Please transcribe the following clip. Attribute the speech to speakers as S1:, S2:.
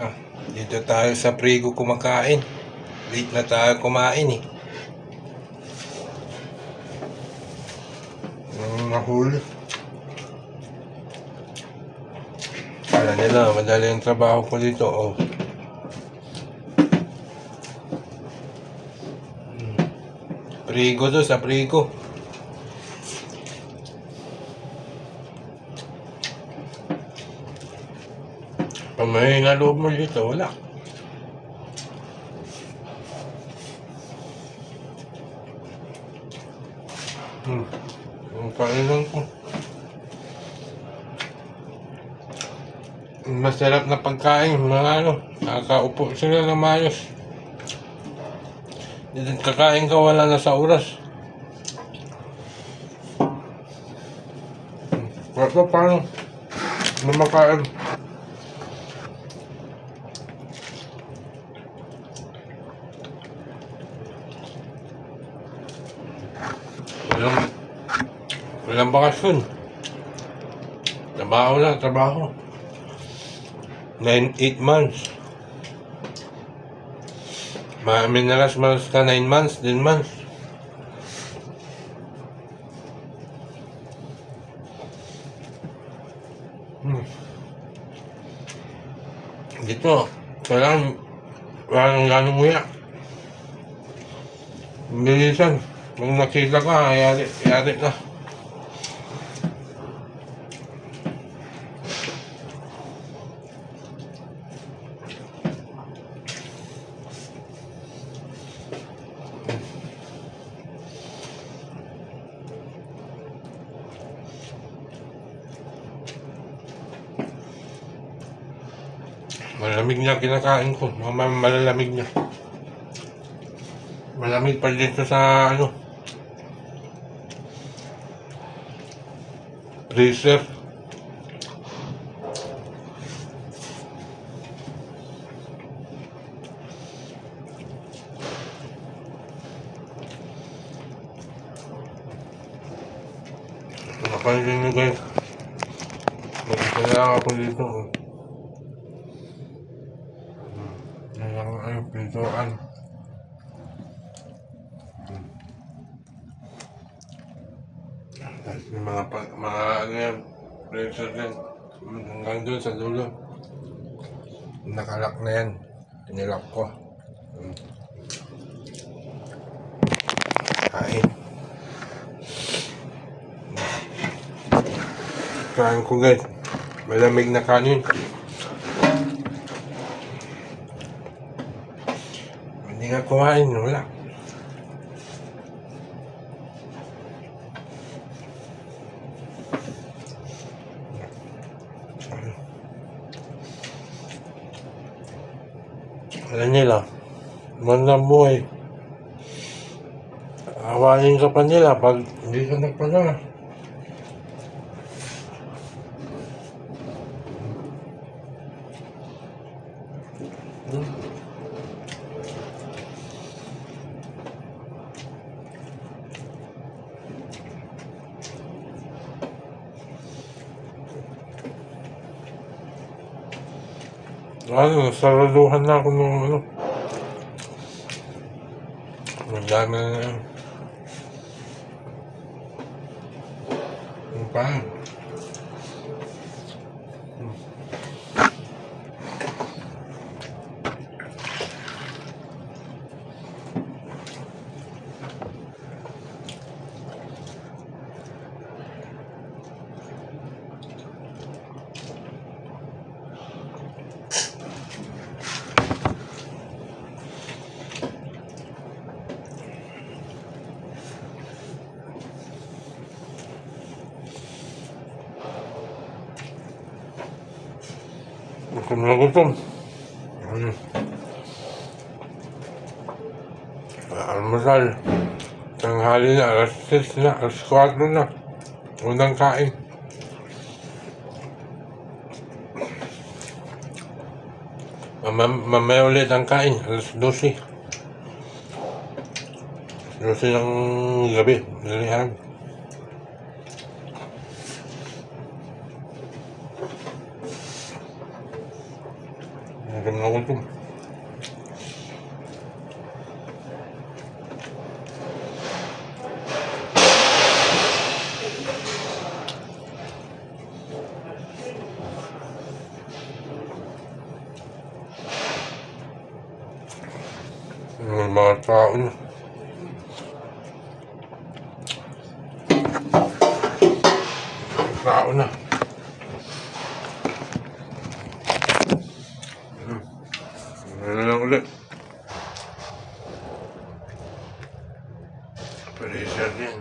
S1: Ah, dito tayo sa Prigo kumakain. Late na tayo kumain eh. Nahuli. Kala nila, madali ang trabaho ko dito. Oh. Prigo to, sa Prigo. Pag may naloob mo dito, wala. Ang kailan ko. Masarap na pagkain, mga ano, nakakaupo sila ng mayos. Kakain ka, wala na sa oras. Paano paano lumakain? Walang bakasyon. Trabaho lang, trabaho. 8 months. Minalas malas ka 9 months, 10 months. Dito, kailangan walang ganong nguya. Bilisan. Kung nakita ka, yari na. Malamig niya kinakain ko. Malalamig niya. Malamig pa dito sa ano. Freezer. Napansin nyo guys. Magkaya ako dito. Ay, pintuan. Tapos may mga ano yan, freezer din. Hanggang doon sa dulo. Nakalak na yan. Tinilak ko. Kain. Kain ko guys. Malamig na kanin. Hindi nga kumain, wala. Alam nila, magandang buhay. Awayin ka pa nila pag hindi ka nagpadala. Ano, saraduhan na ako nung ano. Magdami na yan. Ano pa? Gutom na gutom. Almusal. Tanghali na, alas 6 na, alas 4 na. Unang kain. Mamaya ulit ang kain, alas 12. 12 ng gabi, dalihan. Gutom na gutom. May mga tao na. Tao na. Ano lang ulit. Pwede isa din.